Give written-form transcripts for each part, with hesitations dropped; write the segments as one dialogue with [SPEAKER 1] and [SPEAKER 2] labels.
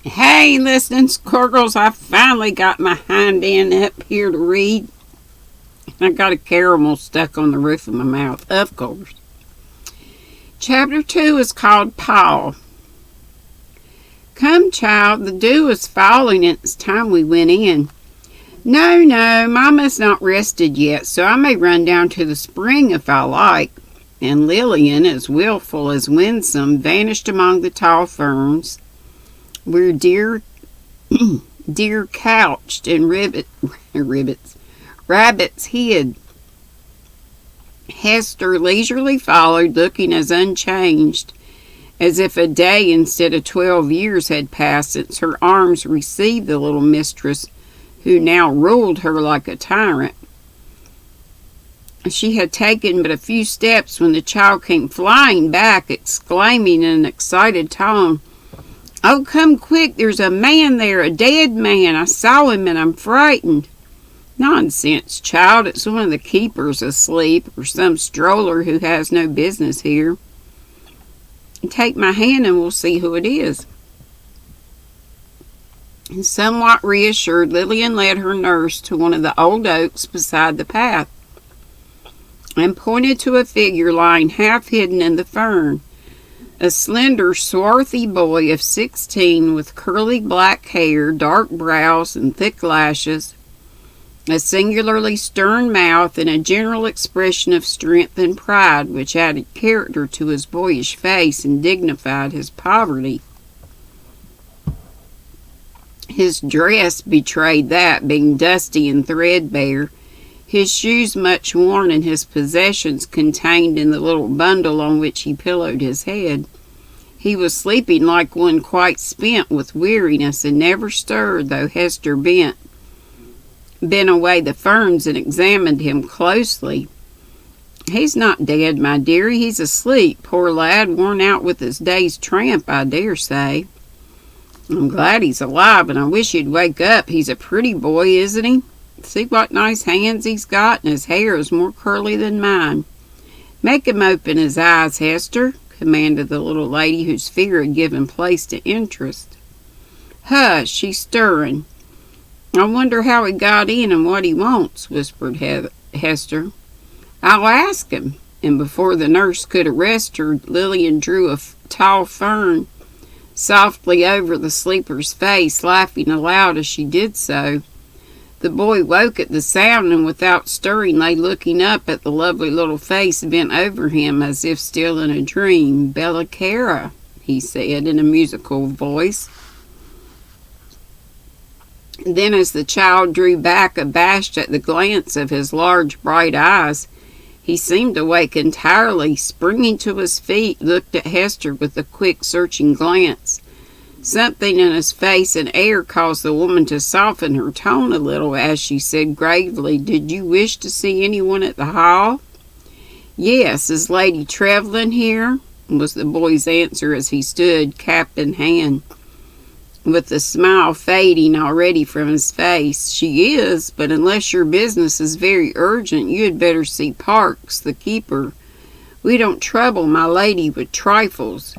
[SPEAKER 1] Hey, listening squirrels, I finally got my hind end up here to read. I got a caramel stuck on the roof of my mouth, of course. Chapter 2 is called Paul. Come, child, the dew is falling and it's time we went in. No, Mama's not rested yet, so I may run down to the spring if I like. And Lillian, as willful as winsome, vanished among the tall ferns, where deer couched and rabbits hid. Hester leisurely followed, looking as unchanged as if a day instead of 12 years had passed since her arms received the little mistress who now ruled her like a tyrant. She had taken but a few steps when the child came flying back, exclaiming in an excited tone, "Oh, come quick, there's a man there, a dead man. I saw him and I'm frightened." "Nonsense, child, it's one of the keepers asleep, or some stroller who has no business here. Take my hand and we'll see who it is." And somewhat reassured, Lillian led her nurse to one of the old oaks beside the path, and pointed to a figure lying half hidden in the fern. A slender, swarthy boy of 16 with curly black hair, dark brows, and thick lashes, a singularly stern mouth, and a general expression of strength and pride which added character to his boyish face and dignified his poverty. His dress betrayed that, being dusty and threadbare, his shoes much worn, and his possessions contained in the little bundle on which he pillowed his head. He was sleeping like one quite spent with weariness, and never stirred, though Hester bent away the ferns and examined him closely. "He's not dead, my dearie. He's asleep. Poor lad, worn out with his day's tramp, I dare say." "I'm glad he's alive, and I wish he'd wake up. He's a pretty boy, isn't he? See what nice hands he's got, and his hair is more curly than mine. Make him open his eyes, Hester," commanded the little lady, whose fear had given place to interest. "Hush, he's stirring. I wonder how he got in and what he wants," whispered Hester. "I'll ask him." And before the nurse could arrest her, Lillian drew a tall fern softly over the sleeper's face, laughing aloud as she did so. The boy woke at the sound, and without stirring lay looking up at the lovely little face bent over him as if still in a dream. "Bella Cara," he said in a musical voice. Then, as the child drew back abashed at the glance of his large bright eyes, he seemed to wake entirely. Springing to his feet, looked at Hester with a quick searching glance. Something in his face and air caused the woman to soften her tone a little as she said gravely, "Did you wish to see anyone at the hall?" "Yes, is Lady Trevlyn here?" was the boy's answer as he stood, cap in hand, with the smile fading already from his face. "She is, but unless your business is very urgent, you had better see Parks, the keeper. We don't trouble my lady with trifles.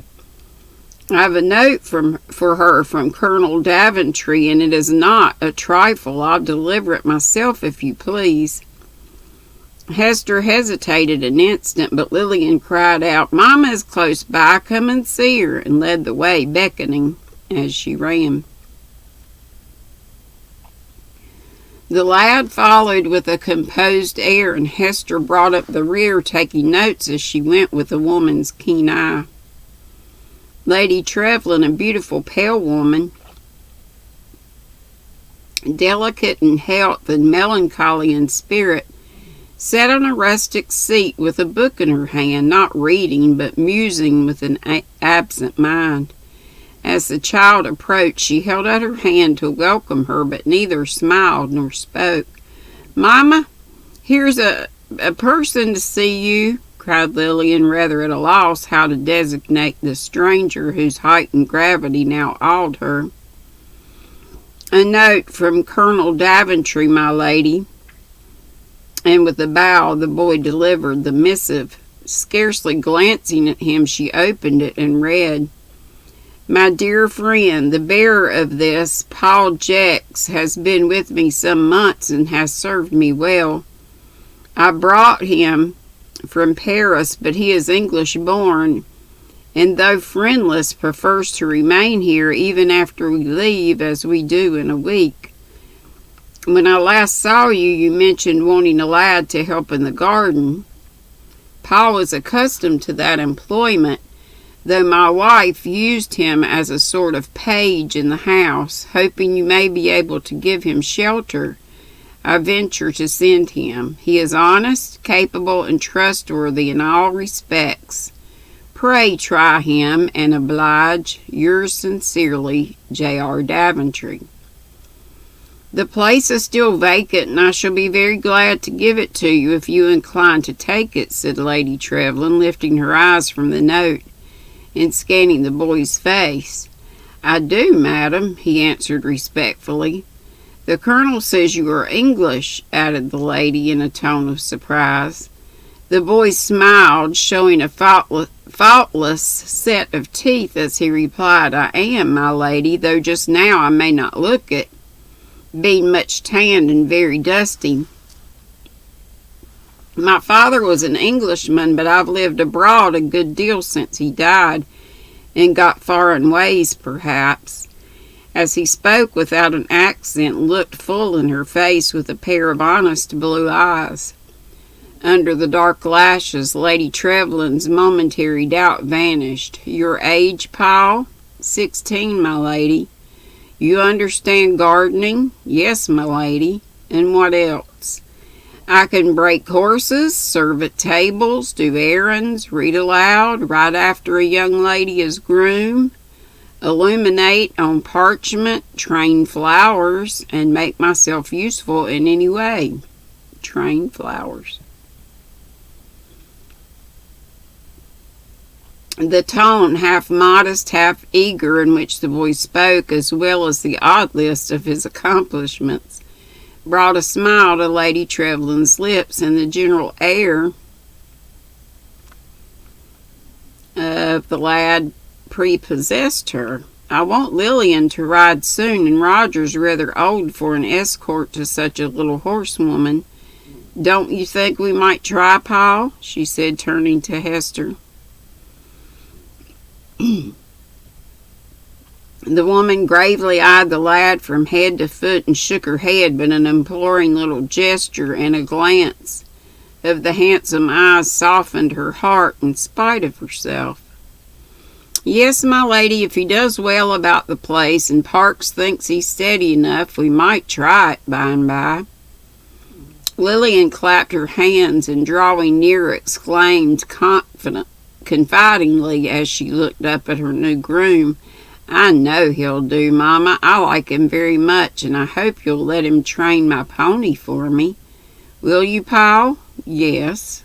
[SPEAKER 1] I have a note for her from Colonel Daventry, and it is not a trifle. I'll deliver it myself, if you please." Hester hesitated an instant, but Lillian cried out, "Mama is close by. Come and see her," and led the way, beckoning as she ran. The lad followed with a composed air, and Hester brought up the rear, taking notes as she went with a woman's keen eye. Lady Trevlyn, a beautiful pale woman, delicate in health and melancholy in spirit, sat on a rustic seat with a book in her hand, not reading, but musing with an absent mind. As the child approached, she held out her hand to welcome her, but neither smiled nor spoke. "Mama, here's a person to see you," cried Lillian, rather at a loss how to designate the stranger whose heightened gravity now awed her. "A note from Colonel Daventry, my lady." And with a bow, the boy delivered the missive. Scarcely glancing at him, she opened it and read, My dear friend, the bearer of this, Paul Jex, has been with me some months and has served me well. I brought him from Paris, but he is English born, and though friendless, prefers to remain here even after we leave, as we do in a week. When I last saw you, you mentioned wanting a lad to help in the garden. Paul is accustomed to that employment, though my wife used him as a sort of page in the house, hoping you may be able to give him shelter. I venture to send him. He is honest, capable, and trustworthy in all respects. Pray try him and oblige. Yours sincerely, J.R. Daventry. The place is still vacant, and I shall be very glad to give it to you if you incline to take it, said Lady Trevlyn, lifting her eyes from the note and scanning the boy's face. I do, madam, he answered respectfully. The colonel says you are English, added the lady in a tone of surprise. The boy smiled, showing a faultless set of teeth as he replied, I am, my lady, though just now I may not look it, being much tanned and very dusty. My father was an Englishman, but I've lived abroad a good deal since he died, and got foreign ways, perhaps. As he spoke without an accent, looked full in her face with a pair of honest blue eyes. Under the dark lashes, Lady Trevlyn's momentary doubt vanished. Your age, Paul? 16, my lady. You understand gardening? Yes, my lady. And what else? I can break horses, serve at tables, do errands, read aloud, right after a young lady is groomed, illuminate on parchment, train flowers, and make myself useful in any way. Train flowers. The tone, half modest, half eager, in which the boy spoke, as well as the odd list of his accomplishments, brought a smile to Lady Trevlyn's lips, and the general air of the lad prepossessed her. I want Lillian to ride soon, and Roger's rather old for an escort to such a little horsewoman. Don't you think we might try, Paul? She said, turning to Hester. The woman gravely eyed the lad from head to foot and shook her head, but an imploring little gesture and a glance of the handsome eyes softened her heart in spite of herself. Yes, my lady, if he does well about the place and Parks thinks he's steady enough, we might try it by and by. Lillian clapped her hands and, drawing nearer, exclaimed confidingly as she looked up at her new groom, I know he'll do, Mama. I like him very much, and I hope you'll let him train my pony for me. Will you, Paul? Yes.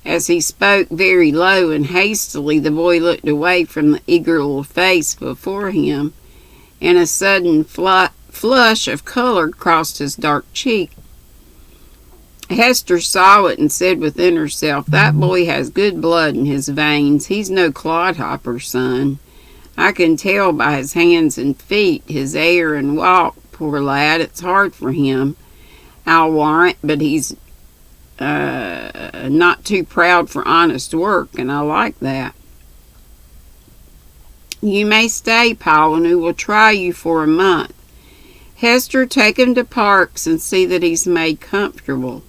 [SPEAKER 1] As he spoke very low and hastily, the boy looked away from the eager little face before him, and a sudden flush of color crossed his dark cheek. Hester saw it and said within herself, that boy has good blood in his veins. He's no clodhopper, son. I can tell by his hands and feet, his air and walk. Poor lad, it's hard for him, I'll warrant, but he's not too proud for honest work, and I like that. You may stay, Paul, and we will try you for a month. Hester, take him to Parks and see that he's made comfortable.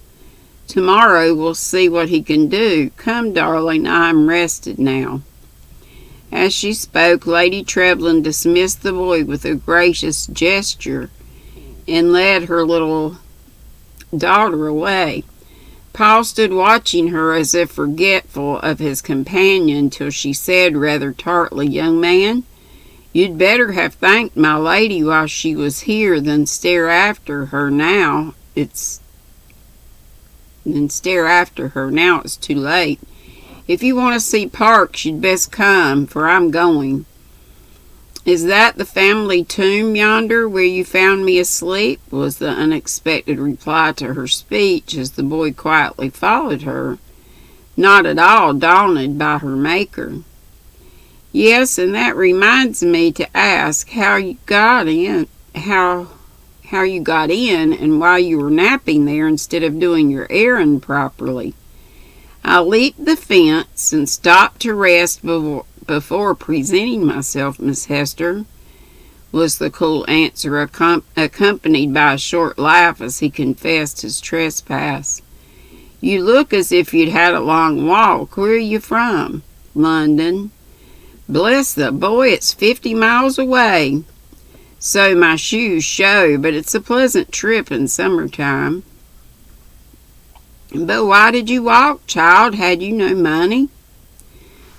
[SPEAKER 1] Tomorrow we'll see what he can do. Come, darling, I'm rested now. As she spoke, Lady Trevlyn dismissed the boy with a gracious gesture and led her little daughter away. Paul stood watching her as if forgetful of his companion till she said rather tartly, Young man, you'd better have thanked my lady while she was here than stare after her now. It's too late. If you want to see Parks, you'd best come, for I'm going. Is that the family tomb yonder where you found me asleep? Was the unexpected reply to her speech as the boy quietly followed her, not at all daunted by her maker. Yes, and that reminds me to ask how you got in, how you got in and why you were napping there instead of doing your errand properly. I leaped the fence and stopped to rest before presenting myself, Miss Hester, was the cool answer, accompanied by a short laugh as he confessed his trespass. You look as if you'd had a long walk. Where are you from? London. Bless the boy, it's 50 miles away. So my shoes show, but it's a pleasant trip in summertime. But why did you walk, child? Had you no money?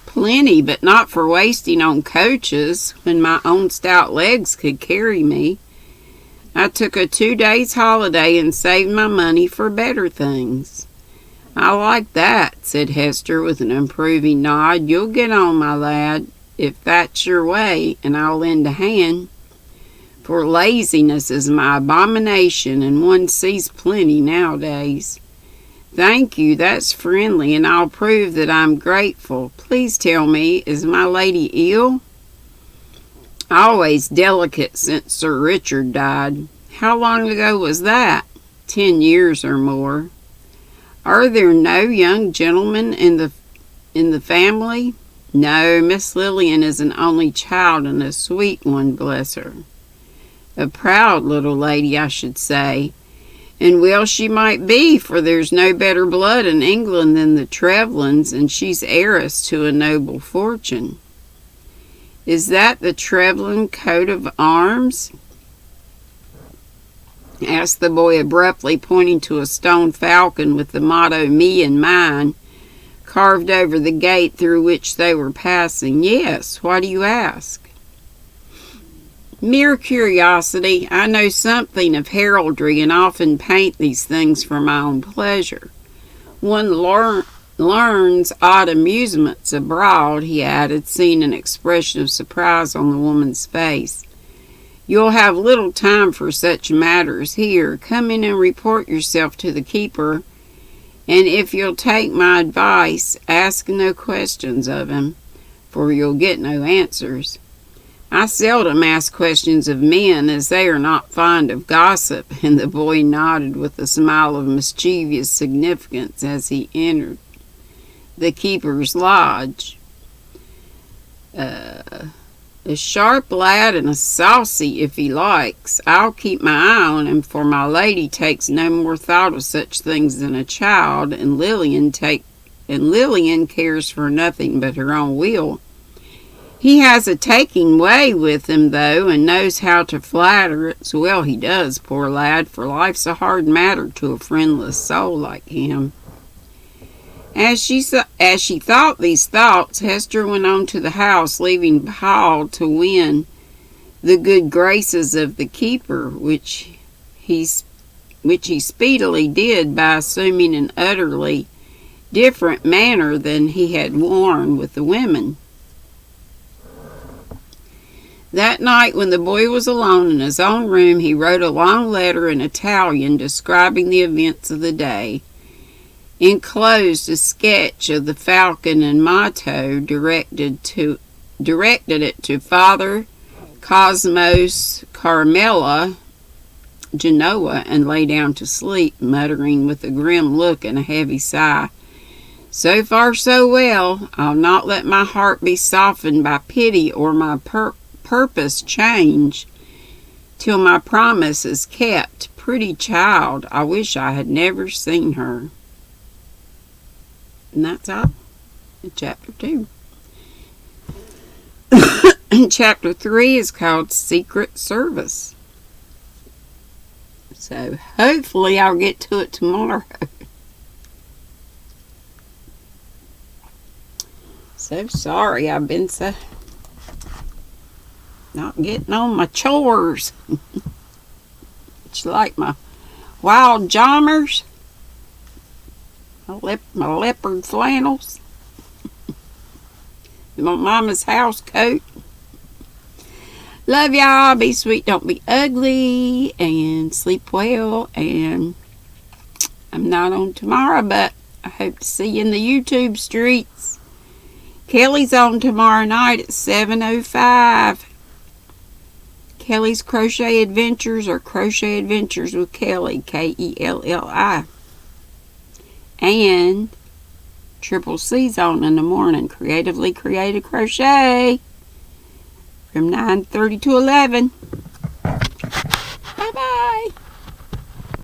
[SPEAKER 1] Plenty, but not for wasting on coaches when my own stout legs could carry me. I took a 2 days holiday and saved my money for better things. I like that, said Hester with an approving nod. You'll get on, my lad, if that's your way, and I'll lend a hand. For laziness is my abomination, and one sees plenty nowadays. Thank you, that's friendly, and I'll prove that I'm grateful. Please tell me, is my lady ill? Always delicate since Sir Richard died. How long ago was that? 10 years or more. Are there no young gentlemen in the family? No, Miss Lillian is an only child and a sweet one, bless her. A proud little lady, I should say. And well she might be, for there's no better blood in England than the Trevlyns, and she's heiress to a noble fortune. Is that the Trevlyn coat of arms? Asked the boy abruptly, pointing to a stone falcon with the motto, Me and Mine, carved over the gate through which they were passing. Yes, why do you ask? Mere curiosity. I know something of heraldry and often paint these things for my own pleasure. One learns odd amusements abroad, he added, seeing an expression of surprise on the woman's face. You'll have little time for such matters here. Come in and report yourself to the keeper, and if you'll take my advice, ask no questions of him, for you'll get no answers. I seldom ask questions of men, as they are not fond of gossip, and the boy nodded with a smile of mischievous significance as he entered the keeper's lodge. A sharp lad and a saucy, if he likes. I'll keep my eye on him, for my lady takes no more thought of such things than a child, and Lillian cares for nothing but her own will. He has a taking way with him, though, and knows how to flatter it. So well he does, poor lad, for life's a hard matter to a friendless soul like him. As she thought these thoughts, Hester went on to the house, leaving Paul to win the good graces of the keeper, which he speedily did by assuming an utterly different manner than he had worn with the women. That night, when the boy was alone in his own room, he wrote a long letter in Italian describing the events of the day, enclosed a sketch of the falcon and motto, directed it to Father Cosmos Carmela, Genoa, and lay down to sleep, muttering with a grim look and a heavy sigh, So far so well. I'll not let my heart be softened by pity or my purpose change till my promise is kept. Pretty child, I wish I had never seen her. And that's all in chapter 2. And chapter 3 is called Secret Service. So hopefully I'll get to it tomorrow. So sorry I've been so not getting on my chores. It's like my wild jommers, my leopard flannels, my mama's house coat. Love y'all. Be sweet, don't be ugly, and sleep well. And I'm not on tomorrow, but I hope to see you in the YouTube streets. Kelly's on tomorrow night at 7:05. Kelly's Crochet Adventures, or Crochet Adventures with Kelly, Kelli. And Triple C's on in the morning, Creatively Creative Crochet, from 9:30 to 11.